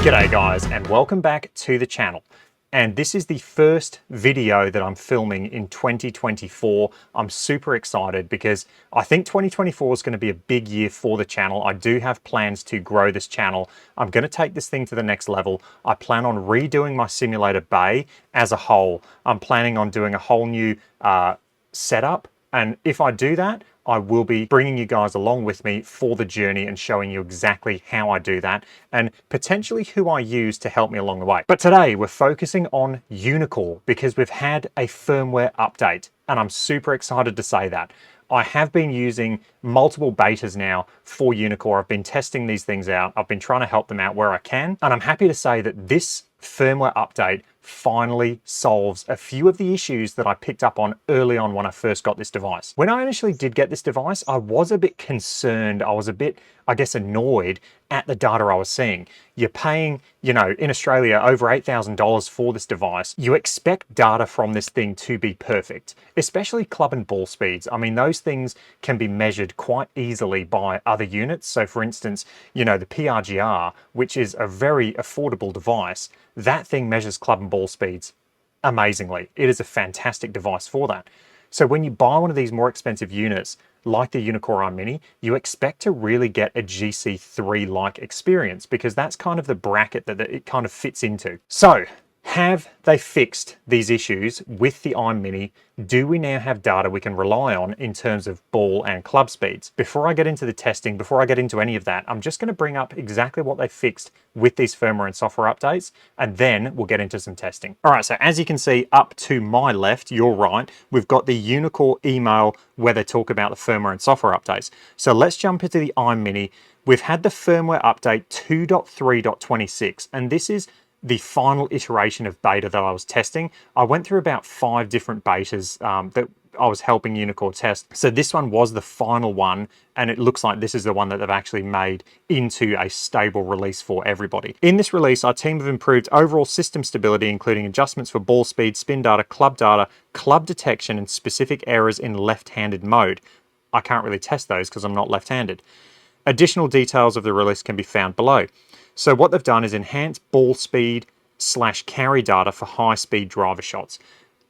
G'day guys, and welcome back to the channel. And this is the first video that I'm filming in 2024. I'm super excited because I think 2024 is going to be a big year for the channel. I do have plans to grow this channel. I'm going to take this thing to the next level. I plan on redoing my simulator bay as a whole. I'm planning on doing a whole new setup. And if I do that, I will be bringing you guys along with me for the journey and showing you exactly how I do that and potentially who I use to help me along the way. But today we're focusing on Uneekor because we've had a firmware update and I'm super excited to say that. I have been using multiple betas now for Uneekor. I've been testing these things out. I've been trying to help them out where I can. And I'm happy to say that this firmware update finally solves a few of the issues that I picked up on early on when I first got this device. When I initially did get this device, I was a bit concerned. I was a bit, I guess, annoyed at the data I was seeing. You're paying, in Australia over $8,000 for this device. You expect data from this thing to be perfect, especially club and ball speeds. I mean, those things can be measured quite easily by other units. So for instance, the PRGR, which is a very affordable device, that thing measures club and ball speeds amazingly. It is a fantastic device for that. So when you buy one of these more expensive units, like the Uneekor Eye Mini, you expect to really get a GC3-like experience because that's kind of the bracket that it kind of fits into. So, have they fixed these issues with the Eye Mini? Do we now have data we can rely on in terms of ball and club speeds? Before I get into the testing, before I get into any of that, I'm just going to bring up exactly what they fixed with these firmware and software updates, and then we'll get into some testing. All right, so as you can see up to my left, your right, we've got the Uneekor email where they talk about the firmware and software updates. So let's jump into the Eye Mini. We've had the firmware update 2.3.26, and this is the final iteration of beta that I was testing. I went through about 5 different betas that I was helping Uneekor test. So this one was the final one, and it looks like this is the one that they've actually made into a stable release for everybody. In this release, our team have improved overall system stability, including adjustments for ball speed, spin data, club detection, and specific errors in left-handed mode. I can't really test those because I'm not left-handed. Additional details of the release can be found below. So what they've done is enhance ball speed / carry data for high-speed driver shots.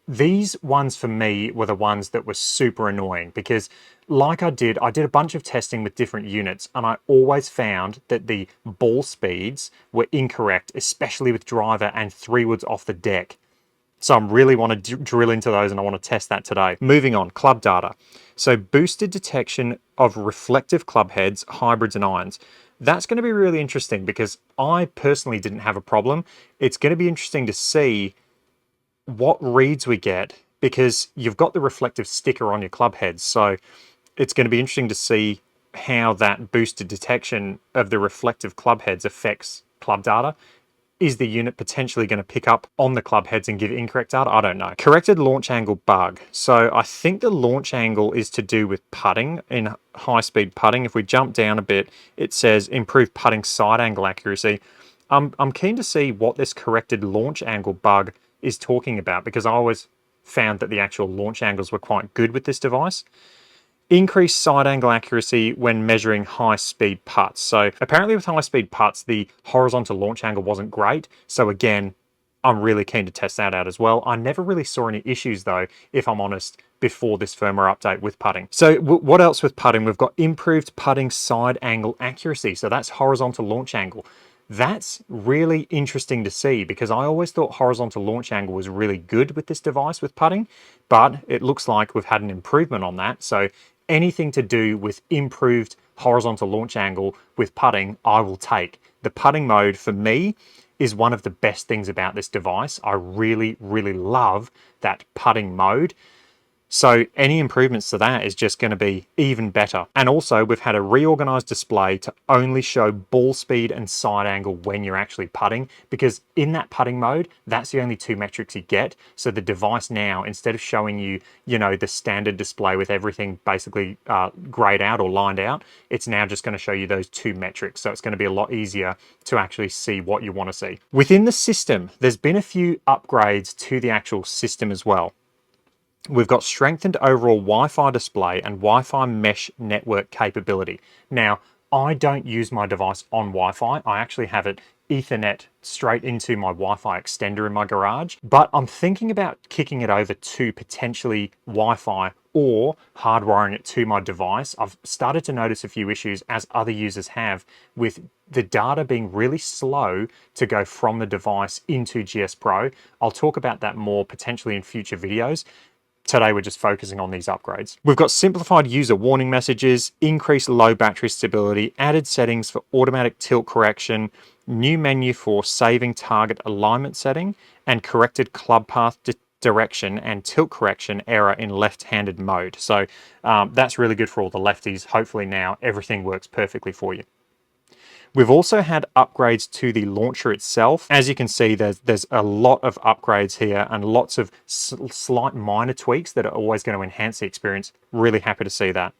These ones for me were the ones that were super annoying because like I did a bunch of testing with different units and I always found that the ball speeds were incorrect, especially with driver and 3-woods off the deck. So I really want to drill into those and I want to test that today. Moving on, club data. So boosted detection of reflective club heads, hybrids and irons. That's going to be really interesting because I personally didn't have a problem. It's going to be interesting to see what reads we get because you've got the reflective sticker on your club heads. So it's going to be interesting to see how that boosted detection of the reflective club heads affects club data. Is the unit potentially going to pick up on the club heads and give incorrect data? I don't know. Corrected launch angle bug. So I think the launch angle is to do with putting, in high-speed putting. If we jump down a bit, it says improved putting side angle accuracy. I'm keen to see what this corrected launch angle bug is talking about because I always found that the actual launch angles were quite good with this device. Increased side angle accuracy when measuring high-speed putts. So apparently with high-speed putts, the horizontal launch angle wasn't great. So again, I'm really keen to test that out as well. I never really saw any issues though, if I'm honest, before this firmware update with putting. So what else with putting? We've got improved putting side angle accuracy. So that's horizontal launch angle. That's really interesting to see because I always thought horizontal launch angle was really good with this device with putting, but it looks like we've had an improvement on that. So anything to do with improved horizontal launch angle with putting, I will take. The putting mode for me is one of the best things about this device. I really, really love that putting mode. So any improvements to that is just going to be even better. And also we've had a reorganized display to only show ball speed and side angle when you're actually putting, because in that putting mode, that's the only 2 metrics you get. So the device now, instead of showing you, the standard display with everything basically grayed out or lined out, it's now just going to show you those 2 metrics. So it's going to be a lot easier to actually see what you want to see. Within the system, there's been a few upgrades to the actual system as well. We've got strengthened overall Wi-Fi display and Wi-Fi mesh network capability. Now, I don't use my device on Wi-Fi. I actually have it Ethernet straight into my Wi-Fi extender in my garage, but I'm thinking about kicking it over to potentially Wi-Fi or hardwiring it to my device. I've started to notice a few issues, as other users have, with the data being really slow to go from the device into GS Pro. I'll talk about that more potentially in future videos. Today, we're just focusing on these upgrades. We've got simplified user warning messages, increased low battery stability, added settings for automatic tilt correction, new menu for saving target alignment setting, and corrected club path direction and tilt correction error in left-handed mode. So that's really good for all the lefties. Hopefully now everything works perfectly for you. We've also had upgrades to the launcher itself. As you can see, there's a lot of upgrades here and lots of slight minor tweaks that are always going to enhance the experience. Really happy to see that.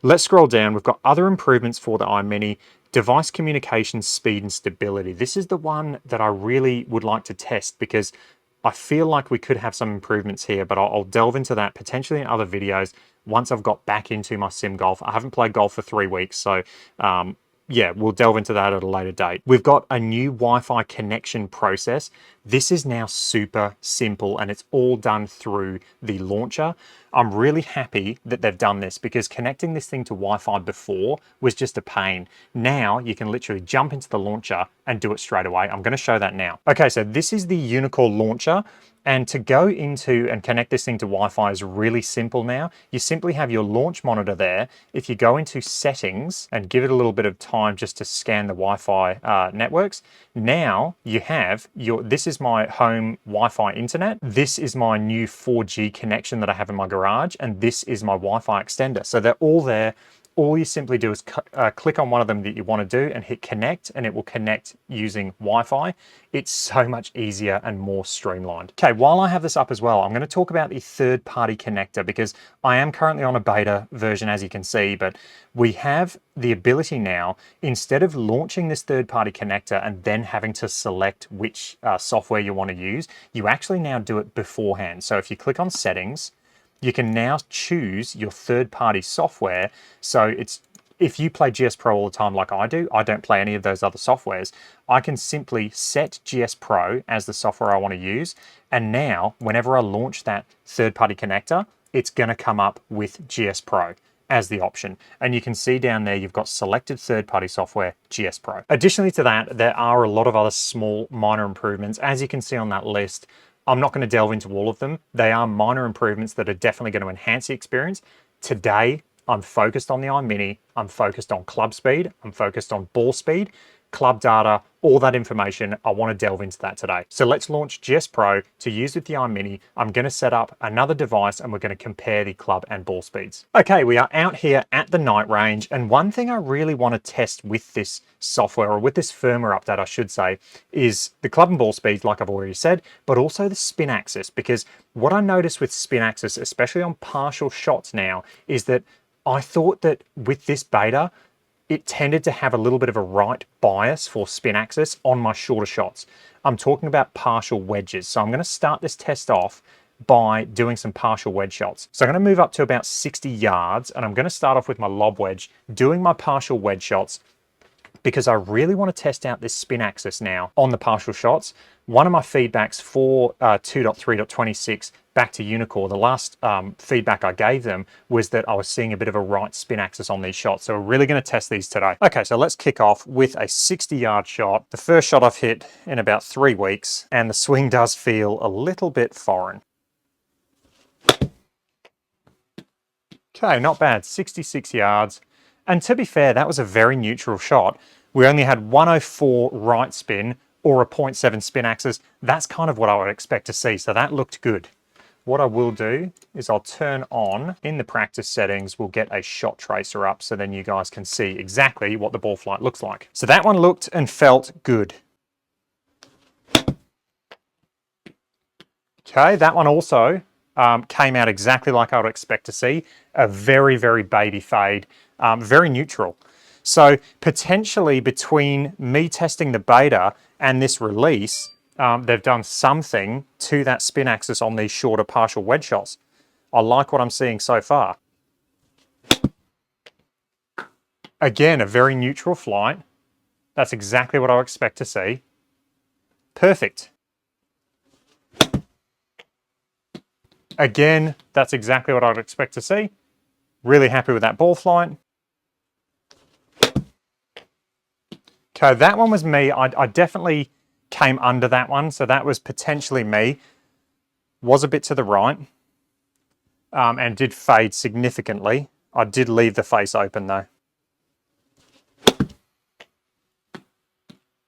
Let's scroll down. We've got other improvements for the iMini. Device communication speed and stability. This is the one that I really would like to test because I feel like we could have some improvements here, but I'll delve into that potentially in other videos once I've got back into my sim golf. I haven't played golf for 3 weeks, so yeah, we'll delve into that at a later date. We've got a new Wi-Fi connection process. This is now super simple and it's all done through the launcher. I'm really happy that they've done this because connecting this thing to Wi-Fi before was just a pain. Now you can literally jump into the launcher and do it straight away. I'm going to show that now. Okay, so this is the Uneekor launcher. And to go into and connect this thing to Wi-Fi is really simple now. You simply have your launch monitor there. If you go into settings and give it a little bit of time just to scan the Wi-Fi networks, now you have this is my home Wi-Fi internet. This is my new 4G connection that I have in my garage. And this is my Wi-Fi extender. So they're all there. All you simply do is click on one of them that you want to do and hit connect, and it will connect using Wi-Fi. It's so much easier and more streamlined. Okay, while I have this up as well, I'm going to talk about the third-party connector because I am currently on a beta version, as you can see, but we have the ability now, instead of launching this third-party connector and then having to select which software you want to use, you actually now do it beforehand. So if you click on settings, you can now choose your third-party software. So if you play GS Pro all the time like I do, I don't play any of those other softwares. I can simply set GS Pro as the software I want to use. And now, whenever I launch that third-party connector, it's going to come up with GS Pro as the option. And you can see down there, you've got selected third-party software, GS Pro. Additionally to that, there are a lot of other small minor improvements. As you can see on that list, I'm not going to delve into all of them. They are minor improvements that are definitely going to enhance the experience. Today, I'm focused on the iMini. I'm focused on club speed. I'm focused on ball speed, club data, all that information. I want to delve into that today. So let's launch GS Pro to use with the iMini. I'm going to set up another device and we're going to compare the club and ball speeds. Okay, we are out here at the night range. And one thing I really want to test with this software, or with this firmware update, I should say, is the club and ball speeds, like I've already said, but also the spin axis. Because what I noticed with spin axis, especially on partial shots now, is that I thought that with this beta, it tended to have a little bit of a right bias for spin axis on my shorter shots. I'm talking about partial wedges. So I'm going to start this test off by doing some partial wedge shots. So I'm going to move up to about 60 yards and I'm going to start off with my lob wedge, doing my partial wedge shots because I really want to test out this spin axis now on the partial shots. One of my feedbacks for 2.3.26 back to Uneekor, the last feedback I gave them was that I was seeing a bit of a right spin axis on these shots. So we're really going to test these today. Okay, so let's kick off with a 60-yard shot. The first shot I've hit in about 3 weeks, and the swing does feel a little bit foreign. Okay, not bad, 66 yards. And to be fair, that was a very neutral shot. We only had 104 right spin or a 0.7 spin axis. That's kind of what I would expect to see, so that looked good. What I will do is I'll turn on, in the practice settings, we'll get a shot tracer up so then you guys can see exactly what the ball flight looks like. So that one looked and felt good. Okay, that one also came out exactly like I would expect to see. A very, very baby fade, very neutral. So potentially between me testing the beta and this release, they've done something to that spin axis on these shorter partial wedge shots. I like what I'm seeing so far. Again, a very neutral flight, That's exactly what I expect to see. Perfect. Again, that's exactly what I'd expect to see. Really happy with that ball flight. Okay, that one was me. I definitely came under that one, so that was potentially me. Was a bit to the right and did fade significantly. I did leave the face open though.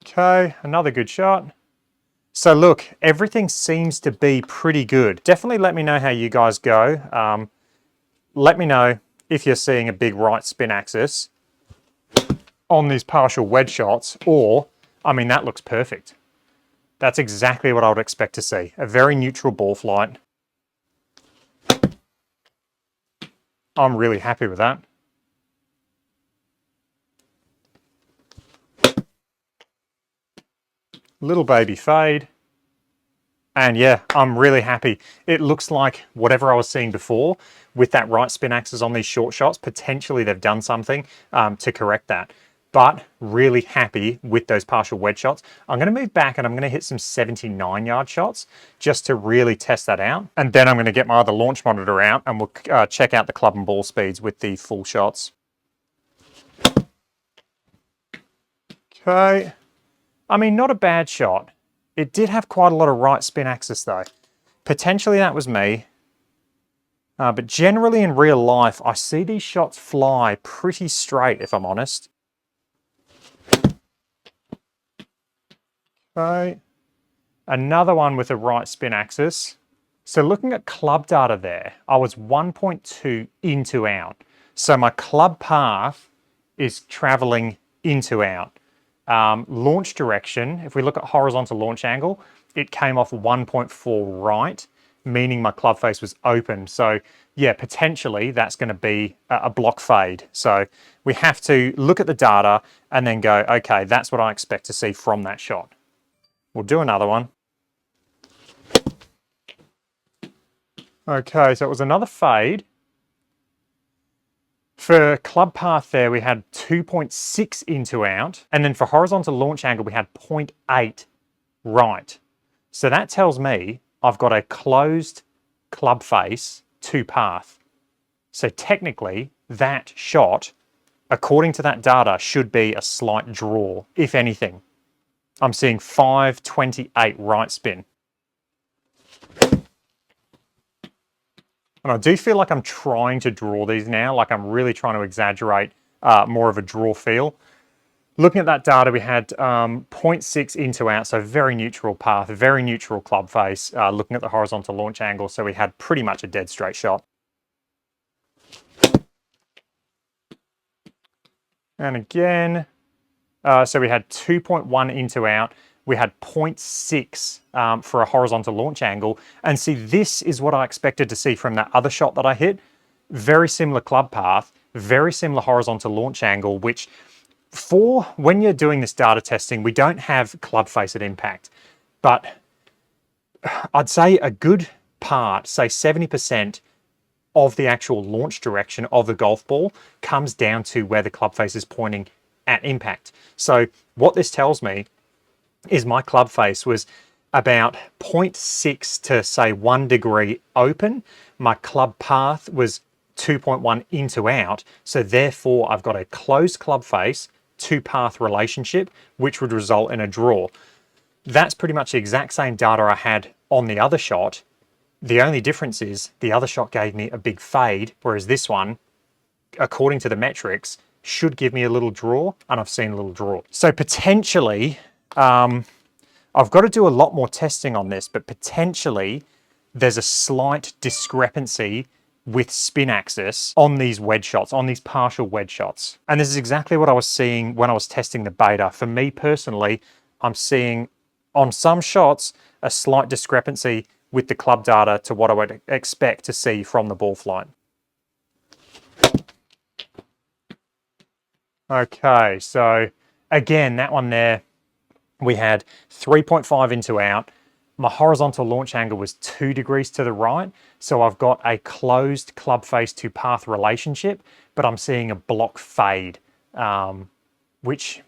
Okay, another good shot. So look, everything seems to be pretty good. Definitely let me know how you guys go. Let me know if you're seeing a big right spin axis on these partial wedge shots, or, I mean, that looks perfect. That's exactly what I would expect to see. A very neutral ball flight. I'm really happy with that. Little baby fade. And yeah, I'm really happy. It looks like whatever I was seeing before with that right spin axis on these short shots, potentially they've done something to correct that. But really happy with those partial wedge shots. I'm going to move back and I'm going to hit some 79-yard shots just to really test that out. And then I'm going to get my other launch monitor out and we'll check out the club and ball speeds with the full shots. Okay. I mean, not a bad shot. It did have quite a lot of right spin axis though. Potentially that was me. But generally in real life, I see these shots fly pretty straight, if I'm honest. Okay. Another one with a right spin axis. So looking at club data there, I was 1.2 into out. So my club path is traveling into out. Launch direction, if we look at horizontal launch angle, it came off 1.4 right, meaning my club face was open. So yeah, potentially that's going to be a block fade. So we have to look at the data and then go, okay, that's what I expect to see from that shot. We'll do another one. Okay, so it was another fade. For club path there, we had 2.6 into out. And then for horizontal launch angle, we had 0.8 right. So that tells me I've got a closed club face to path. So technically, that shot, according to that data, should be a slight draw, if anything. I'm seeing 528 right spin. And I do feel like I'm trying to draw these now, like I'm really trying to exaggerate more of a draw feel. Looking at that data, we had 0.6 into out, so very neutral path, very neutral club face. Looking at the horizontal launch angle, so we had pretty much a dead straight shot. And again, so we had 2.1 into out. We had 0.6 for a horizontal launch angle. And see, this is what I expected to see from that other shot that I hit. Very similar club path, very similar horizontal launch angle, which for when you're doing this data testing, we don't have club face at impact. But I'd say a good part, say 70% of the actual launch direction of the golf ball comes down to where the club face is pointing at impact. So what this tells me is my club face was about 0.6 to say 1 degree open. My club path was 2.1 into out. So therefore I've got a closed club face to path relationship, which would result in a draw. That's pretty much the exact same data I had on the other shot. The only difference is the other shot gave me a big fade, whereas this one, according to the metrics, should give me a little draw, and I've seen a little draw. So potentially, I've got to do a lot more testing on this, but potentially there's a slight discrepancy with spin axis on these wedge shots, on these partial wedge shots. And this is exactly what I was seeing when I was testing the beta. For me personally, I'm seeing on some shots a slight discrepancy with the club data to what I would expect to see from the ball flight. Okay, so again, that one there, we had 3.5 into out. My horizontal launch angle was 2 degrees to the right. So I've got a closed club face to path relationship, but I'm seeing a block fade, which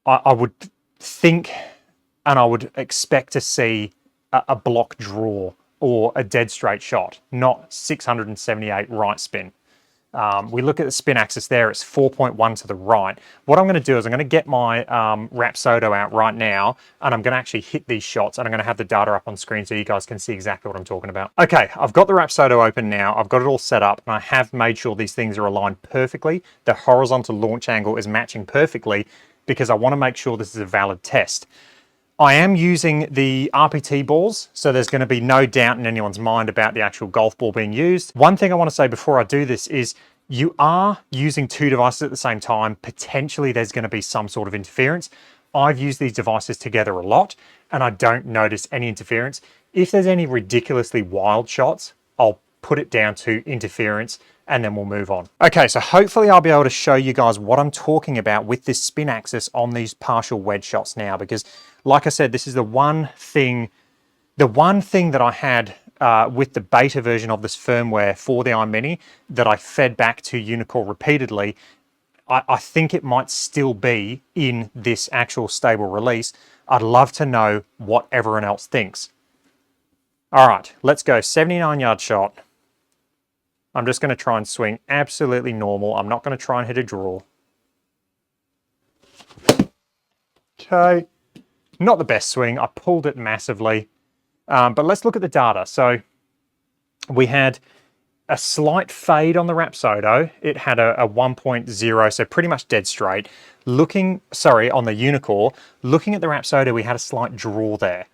I would think and I would expect to see a block draw or a dead straight shot, not 678 right spin. We look at the spin axis there, it's 4.1 to the right. What I'm going to do is I'm going to get my SoDo out right now, and I'm going to actually hit these shots, and I'm going to have the data up on screen so you guys can see exactly what I'm talking about. Okay, I've got the SoDo open now, I've got it all set up, and I have made sure these things are aligned perfectly. The horizontal launch angle is matching perfectly because I want to make sure this is a valid test. I am using the RPT balls, so there's going to be no doubt in anyone's mind about the actual golf ball being used. One thing I want to say before I do this is you are using two devices at the same time. Potentially there's going to be some sort of interference. I've used these devices together a lot and I don't notice any interference. If there's any ridiculously wild shots, I'll put it down to interference and then we'll move on. Okay, so hopefully I'll be able to show you guys what I'm talking about with this spin axis on these partial wedge shots now, because like I said, this is the one thing that I had with the beta version of this firmware for the iMini that I fed back to Uneekor repeatedly. I think it might still be in this actual stable release. I'd love to know what everyone else thinks. All right, let's go 79-yard shot. I'm just going to try and swing absolutely normal. I'm not going to try and hit a draw. Okay, not the best swing. I pulled it massively. But let's look at the data. So we had a slight fade on the SoDo. It had a 1.0, so pretty much dead straight. On the Uneekor, looking at the SoDo, we had a slight draw there.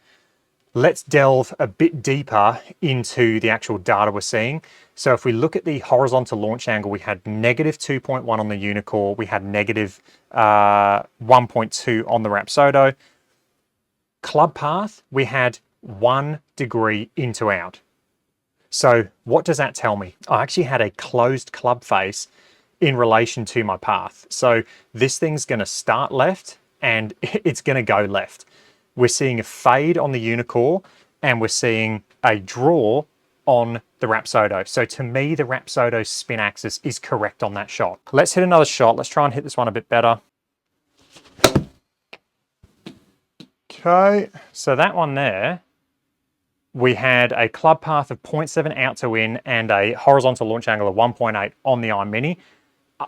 Let's delve a bit deeper into the actual data we're seeing. So if we look at the horizontal launch angle, we had negative 2.1 on the Uneekor, we had negative 1.2 on the SoDo. Club path, we had 1 degree in to out. So what does that tell me? I actually had a closed club face in relation to my path. So this thing's going to start left and it's going to go left. We're seeing a fade on the Uneekor and we're seeing a draw on the SoDo. So to me, the SoDo spin axis is correct on that shot. Let's hit another shot. Let's try and hit this one a bit better. Okay, so that one there, we had a club path of 0.7 out to in and a horizontal launch angle of 1.8 on the iMini.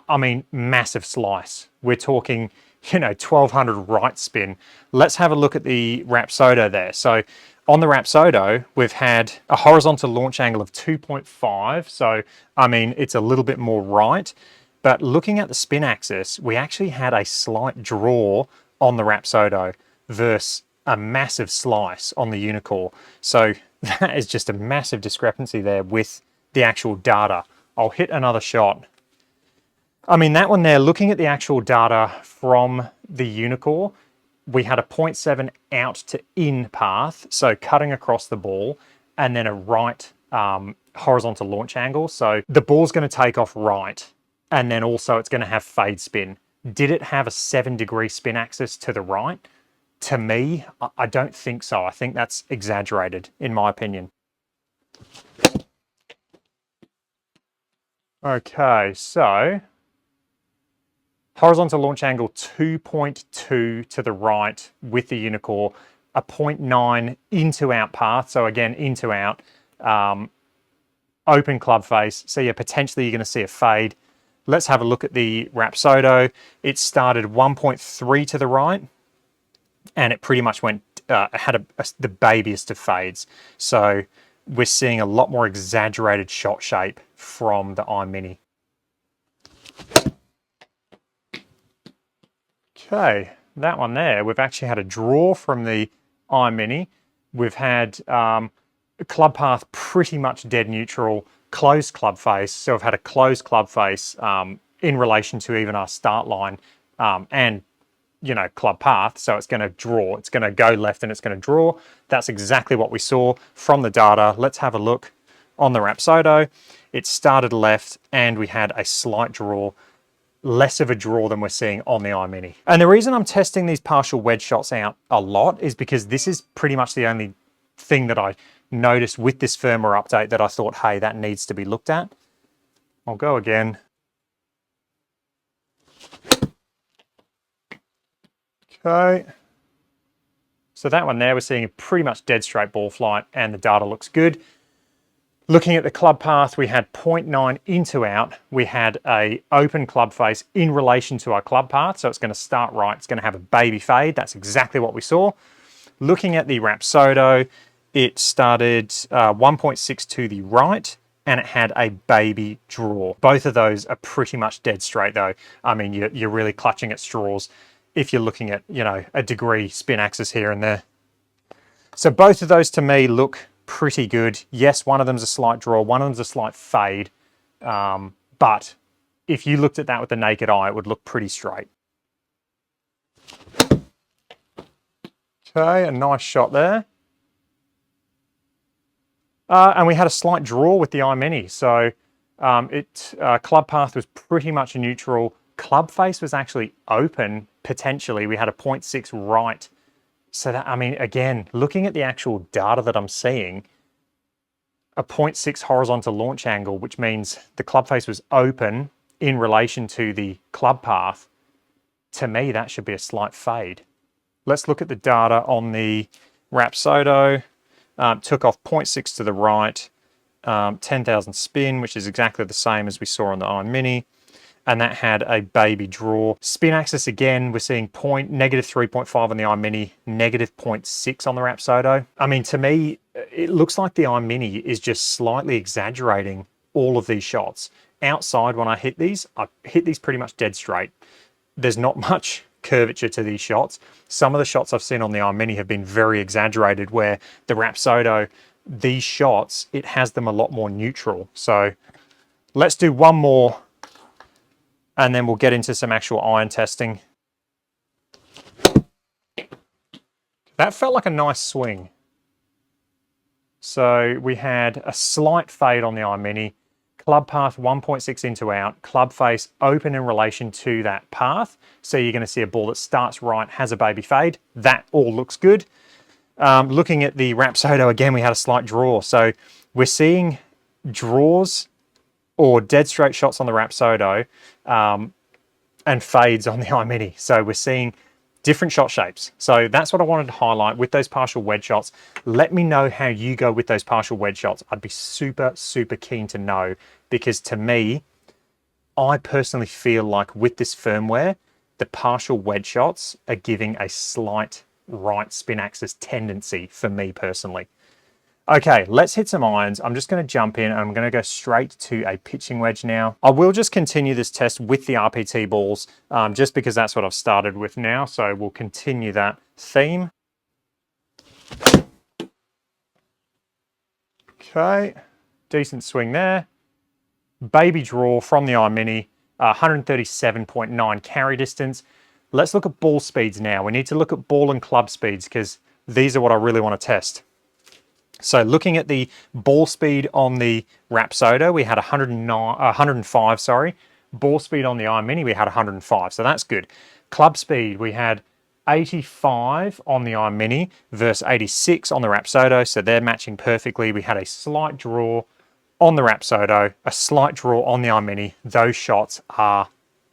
I mean, massive slice. We're talking, 1200 right spin. Let's have a look at the SoDo there. So on the SoDo, we've had a horizontal launch angle of 2.5. So, I mean, it's a little bit more right. But looking at the spin axis, we actually had a slight draw on the SoDo versus a massive slice on the Uneekor. So that is just a massive discrepancy there with the actual data. I'll hit another shot. I mean, that one there, looking at the actual data from the Uneekor, we had a 0.7 out to in path, so cutting across the ball, and then a right horizontal launch angle. So the ball's going to take off right, and then also it's going to have fade spin. Did it have a 7-degree spin axis to the right? To me, I don't think so. I think that's exaggerated, in my opinion. Okay, so horizontal launch angle 2.2 to the right with the Uneekor, a 0.9 into out path. So again, into out, open club face. So yeah, potentially you're going to see a fade. Let's have a look at the SoDo. It started 1.3 to the right, and it pretty much went, had the babiest of fades. So we're seeing a lot more exaggerated shot shape from the iMini. Okay, that one there, we've actually had a draw from the iMini. We've had club path pretty much dead neutral, closed club face. So we've had a closed club face in relation to even our start line and club path. So it's going to draw, it's going to go left and it's going to draw. That's exactly what we saw from the data. Let's have a look on the SoDo. It started left and we had a slight draw, less of a draw than we're seeing on the iMini. And the reason I'm testing these partial wedge shots out a lot is because this is pretty much the only thing that I noticed with this firmware update that I thought, hey, that needs to be looked at. I'll go again. Okay. So that one there, we're seeing a pretty much dead straight ball flight and the data looks good. Looking at the club path, we had 0.9 into out. We had a open club face in relation to our club path. So it's going to start right. It's going to have a baby fade. That's exactly what we saw. Looking at the SoDo, it started 1.6 to the right and it had a baby draw. Both of those are pretty much dead straight though. I mean, you're really clutching at straws if you're looking at, you know, a degree spin axis here and there. So both of those to me look pretty good. Yes, one of them's a slight draw, one of them's a slight fade. But if you looked at that with the naked eye, it would look pretty straight. Okay, a nice shot there. And we had a slight draw with the Eye Mini. So club path was pretty much neutral. Club face was actually open, potentially. We had a 0.6 right. So that, I mean, again, looking at the actual data that I'm seeing, a 0.6 horizontal launch angle, which means the club face was open in relation to the club path. To me, that should be a slight fade. Let's look at the data on the SoDo. Took off 0.6 to the right, 10,000 spin, which is exactly the same as we saw on the Eye Mini. And that had a baby draw. Spin axis again, we're seeing negative 3.5 on the Eye Mini, negative 0.6 on the SoDo. I mean, to me, it looks like the Eye Mini is just slightly exaggerating all of these shots. Outside, when I hit these pretty much dead straight. There's not much curvature to these shots. Some of the shots I've seen on the Eye Mini have been very exaggerated, where the SoDo, these shots, it has them a lot more neutral. So let's do one more and then we'll get into some actual iron testing. That felt like a nice swing. So we had a slight fade on the Eye Mini, club path 1.6 into out, club face open in relation to that path. So you're going to see a ball that starts right, has a baby fade. That all looks good. Looking at the SoDo, again, we had a slight draw. So we're seeing draws or dead straight shots on the SoDo and fades on the Eye Mini. So we're seeing different shot shapes. So that's what I wanted to highlight with those partial wedge shots. Let me know how you go with those partial wedge shots. I'd be super, super keen to know, because to me, I personally feel like with this firmware, the partial wedge shots are giving a slight right spin axis tendency for me personally. Okay, let's hit some irons. I'm just going to jump in and I'm going to go straight to a pitching wedge now. I will just continue this test with the RPT balls just because that's what I've started with now. So we'll continue that theme. Okay, decent swing there. Baby draw from the Eye Mini, 137.9 carry distance. Let's look at ball speeds now. We need to look at ball and club speeds because these are what I really want to test. So looking at the ball speed on the SoDo, we had 105, sorry. Ball speed on the Eye Mini, we had 105, so that's good. Club speed, we had 85 on the Eye Mini versus 86 on the SoDo, so they're matching perfectly. We had a slight draw on the SoDo, a slight draw on the Eye Mini. Those shots are,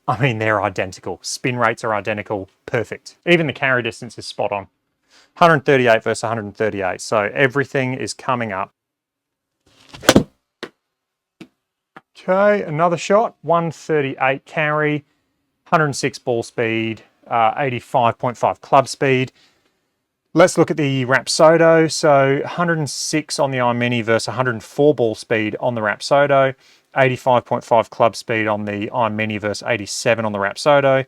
I mean, they're identical. Spin rates are identical, perfect. Even the carry distance is spot on. 138 versus 138, so everything is coming up. Okay, another shot, 138 carry, 106 ball speed, 85.5 club speed. Let's look at the SoDo. So 106 on the Eye Mini versus 104 ball speed on the SoDo, 85.5 club speed on the Eye Mini versus 87 on the SoDo.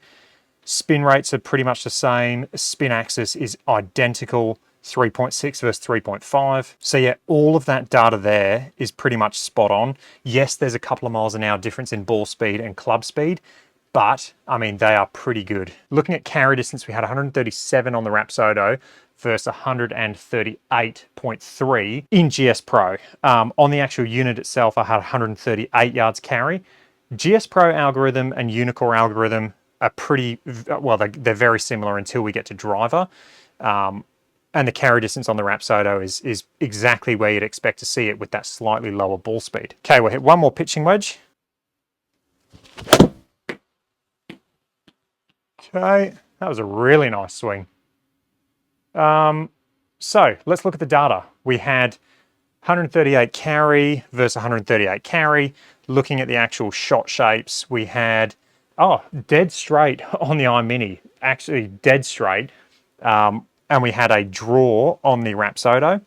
Spin rates are pretty much the same. Spin axis is identical, 3.6 versus 3.5. So yeah, all of that data there is pretty much spot on. Yes, there's a couple of miles an hour difference in ball speed and club speed, but I mean, they are pretty good. Looking at carry distance, we had 137 on the SoDo versus 138.3 in GS Pro. On the actual unit itself, I had 138 yards carry. GS Pro algorithm and Uneekor algorithm are pretty, well, they're very similar until we get to driver. And the carry distance on the SoDo is exactly where you'd expect to see it with that slightly lower ball speed. Okay, we'll hit one more pitching wedge. Okay, That was a really nice swing. So let's look at the data. We had 138 carry versus 138 carry. Looking at the actual shot shapes, we had, dead straight on the Eye Mini, actually dead straight. And we had a draw on the SoDo.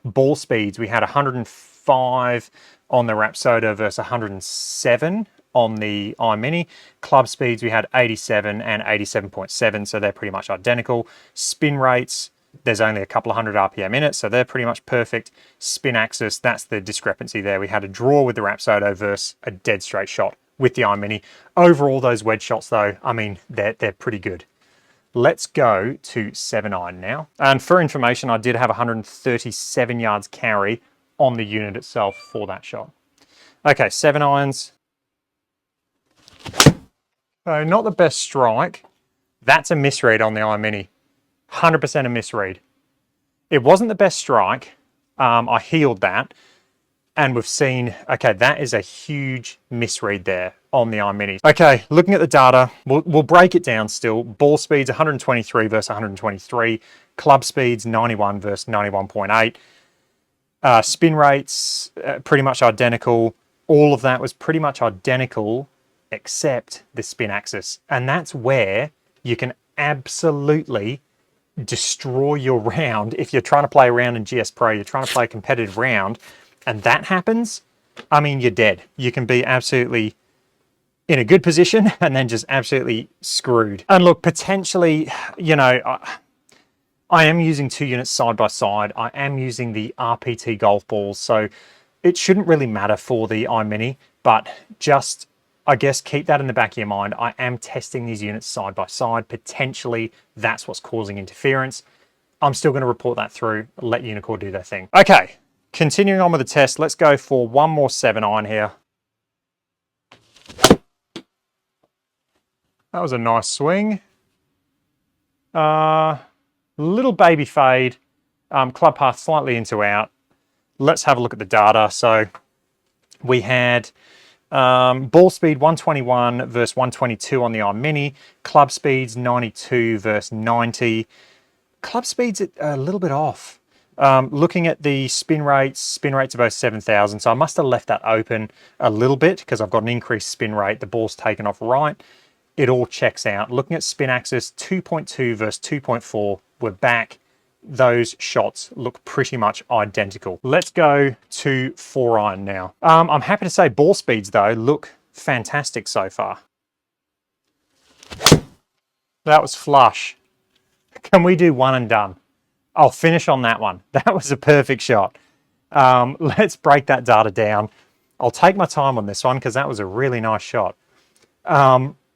Ball speeds, we had 105 on the SoDo versus 107 on the Eye Mini. Club speeds, we had 87 and 87.7, so they're pretty much identical. Spin rates, there's only a couple of hundred RPM in it, so they're pretty much perfect. Spin axis, that's the discrepancy there. We had a draw with the SoDo versus a dead straight shot with the Eye Mini. Overall, those wedge shots though, I mean, they're pretty good. Let's go to 7-iron now. And for information, I did have 137 yards carry on the unit itself for that shot. Okay, 7-irons. So not the best strike. That's a misread on the Eye Mini. 100% a misread. It wasn't the best strike. I healed that. And we've seen, okay, that is a huge misread there on the Eye Mini. Okay, looking at the data, we'll break it down still. Ball speeds 123 versus 123. Club speeds 91 versus 91.8. Spin rates, pretty much identical. All of that was pretty much identical except the spin axis. And that's where you can absolutely destroy your round. If you're trying to play a round in GS Pro, you're trying to play a competitive round, and that happens, I mean, you're dead. You can be absolutely in a good position and then just absolutely screwed. And look, potentially, you know, I am using two units side by side. I am using the RPT golf balls, so it shouldn't really matter for the Eye Mini, but just, I guess, keep that in the back of your mind. I am testing these units side by side. Potentially, that's what's causing interference. I'm still going to report that through, let Uneekor do their thing. Okay, continuing on with the test, let's go for one more 7-iron here. That was a nice swing. Little baby fade. Club path slightly into out. Let's have a look at the data. So we had ball speed 121 versus 122 on the Eye Mini. Club speeds 92 versus 90. Club speed's a little bit off. Looking at the spin rates are both 7,000. So I must have left that open a little bit because I've got an increased spin rate. The ball's taken off right. It all checks out. Looking at spin axis, 2.2 versus 2.4. We're back. Those shots look pretty much identical. Let's go to 4-iron now. I'm happy to say ball speeds though look fantastic so far. That was flush. Can we do one and done? I'll finish on that one. That was a perfect shot. Let's break that data down. I'll take my time on this one because that was a really nice shot.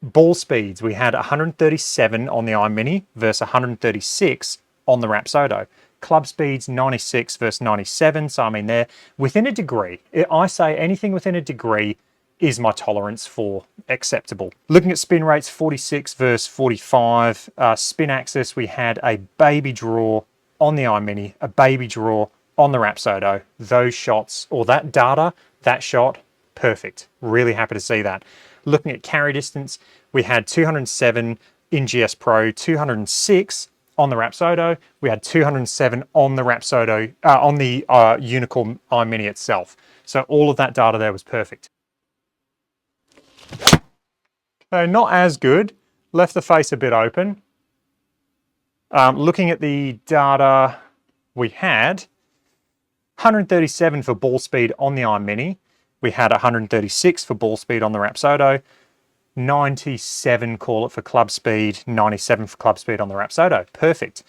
Ball speeds, we had 137 on the Eye Mini versus 136 on the SoDo. Club speeds 96 versus 97, so I mean they're within a degree. I say anything within a degree is my tolerance for acceptable. Looking at spin rates, 46 versus 45. Spin axis, we had a baby draw on the Eye Mini, a baby draw on the SoDo. Those shots, or that data, that shot, perfect. Really happy to see that. Looking at carry distance, we had 207 in GS Pro, 206 on the SoDo. We had 207 on the SoDo, on the Uneekor Eye Mini itself. So all of that data there was perfect. So not as good. Left the face a bit open. Looking at the data, we had 137 for ball speed on the Eye Mini. We had 136 for ball speed on the SoDo, 97 call it for club speed, 97 for club speed on the SoDo. Perfect.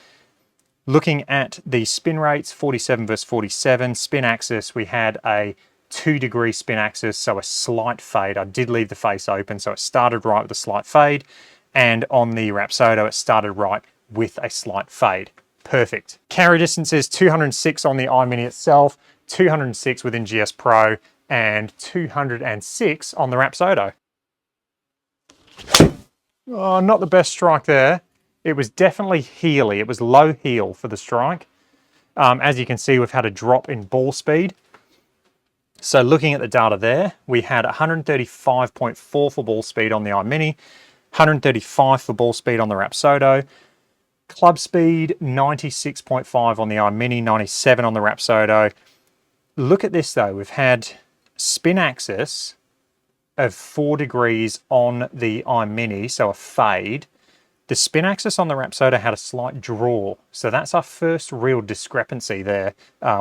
Looking at the spin rates, 47 versus 47. Spin axis, we had a 2-degree spin axis, so a slight fade. I did leave the face open, so it started right with a slight fade. And on the SoDo, it started right with a slight fade. Perfect. Carry distance is 206 on the Eye Mini itself, 206 within GS Pro, and 206 on the SoDo. Oh, not the best strike there. It was definitely heely. It was low heel for the strike. As you can see, we've had a drop in ball speed. So looking at the data there, we had 135.4 for ball speed on the Eye Mini, 135 for ball speed on the SoDo. Club speed, 96.5 on the Eye Mini, 97 on the SoDo. Look at this though, we've had spin axis of 4 degrees on the Eye Mini, so a fade. The spin axis on the SoDo had a slight draw, so that's our first real discrepancy there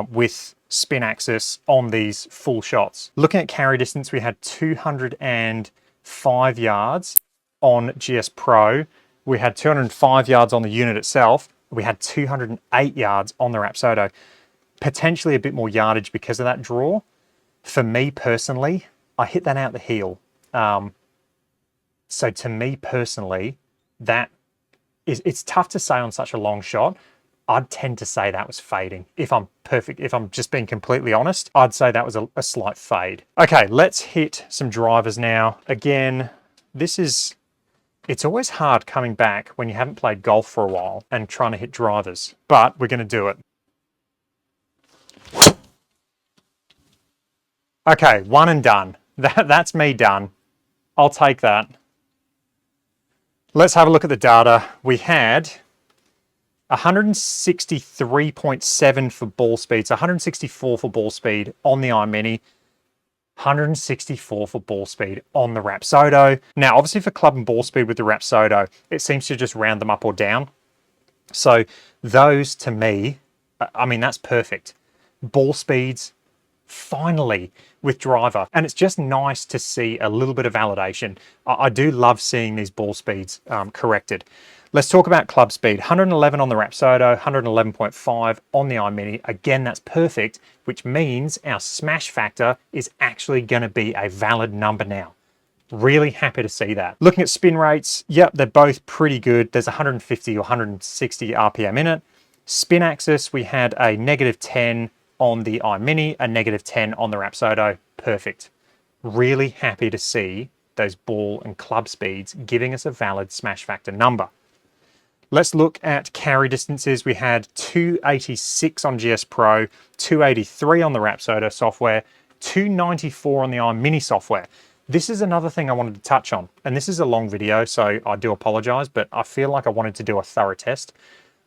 with spin axis on these full shots. Looking at carry distance, we had 205 yards on GS Pro. We had 205 yards on the unit itself. We had 208 yards on the SoDo. Potentially a bit more yardage because of that draw. For me personally, I hit that out the heel. So to me personally, it's tough to say on such a long shot. I'd tend to say that was fading. If I'm just being completely honest, I'd say that was a slight fade. Okay, let's hit some drivers now. Again, it's always hard coming back when you haven't played golf for a while and trying to hit drivers, but we're gonna do it. Okay, one and done. That's me done. I'll take that. Let's have a look at the data. We had 163.7 for ball speed, so 164 for ball speed on the Eye Mini, 164 for ball speed on the SoDo. Now, obviously for club and ball speed with the SoDo, it seems to just round them up or down. So those to me, I mean, that's perfect. Ball speeds, finally, with driver. And it's just nice to see a little bit of validation. I do love seeing these ball speeds corrected. Let's talk about club speed. 111 on the SoDo, 111.5 on the Eye Mini. Again, that's perfect, which means our smash factor is actually going to be a valid number now. Really happy to see that. Looking at spin rates, yep, they're both pretty good. There's 150 or 160 RPM in it. Spin axis, we had a -10 on the Eye Mini, a -10 on the SoDo. Perfect. Really happy to see those ball and club speeds giving us a valid smash factor number. Let's look at carry distances. We had 286 on GS Pro, 283 on the SoDo software, 294 on the Eye Mini software. This is another thing I wanted to touch on, and this is a long video, so I do apologize, but I feel like I wanted to do a thorough test.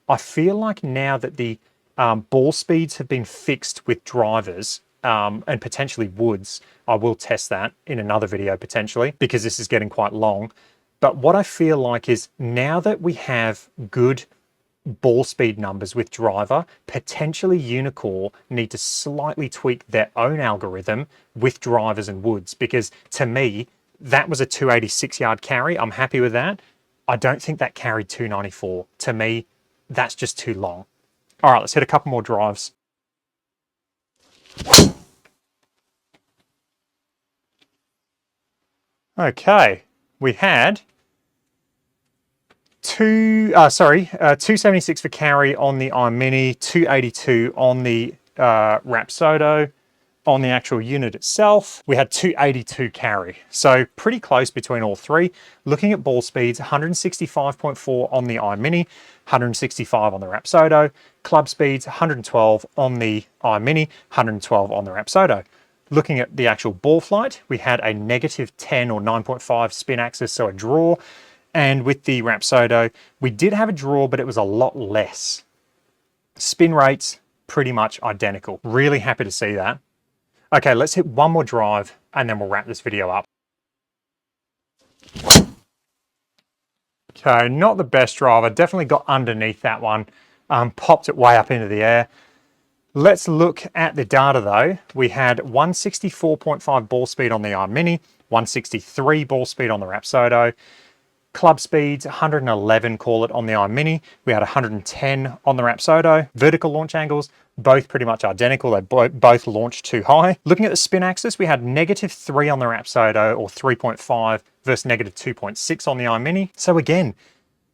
I feel like now that the ball speeds have been fixed with drivers and potentially woods, I will test that in another video potentially, because this is getting quite long. But what I feel like is now that we have good ball speed numbers with driver, potentially Uneekor need to slightly tweak their own algorithm with drivers and woods, because to me, that was a 286 yard carry. I'm happy with that. I don't think that carried 294. To me, that's just too long. All right, let's hit a couple more drives. Okay, we had 276 for carry on the Eye Mini, 282 on the SoDo. On the actual unit itself, we had 282 carry. So pretty close between all three. Looking at ball speeds, 165.4 on the Eye Mini, 165 on the SoDo. Club speeds, 112 on the Eye Mini, 112 on the SoDo. Looking at the actual ball flight, we had a -10 or 9.5 spin axis, so a draw. And with the SoDo, we did have a draw, but it was a lot less. Spin rates, pretty much identical. Really happy to see that. Okay, let's hit one more drive and then we'll wrap this video up. Okay, not the best drive. I definitely got underneath that one, popped it way up into the air. Let's look at the data though. We had 164.5 ball speed on the Eye Mini, 163 ball speed on the SoDo. Club speeds, 111, call it, on the Eye Mini. We had 110 on the SoDo. Vertical launch angles, both pretty much identical. They both launched too high. Looking at the spin axis, we had -3 on the SoDo, or 3.5, versus -2.6 on the Eye Mini. So again,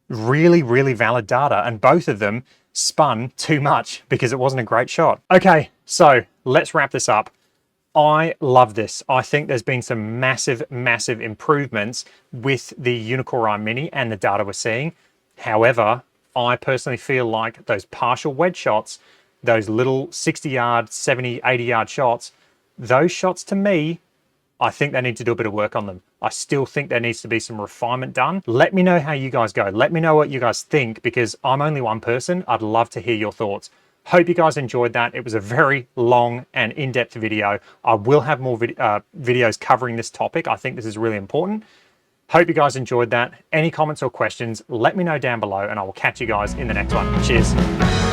really, really valid data, and both of them spun too much because it wasn't a great shot. Okay, so let's wrap this up. I love this. I think there's been some massive, massive improvements with the Uneekor Eye Mini and the data we're seeing. However, I personally feel like those partial wedge shots, those little 60 yard, 70, 80 yard shots, those shots to me, I think they need to do a bit of work on them. I still think there needs to be some refinement done. Let me know how you guys go. Let me know what you guys think, because I'm only one person. I'd love to hear your thoughts. Hope you guys enjoyed that. It was a very long and in-depth video. I will have more videos covering this topic. I think this is really important. Hope you guys enjoyed that. Any comments or questions, let me know down below, and I will catch you guys in the next one. Cheers.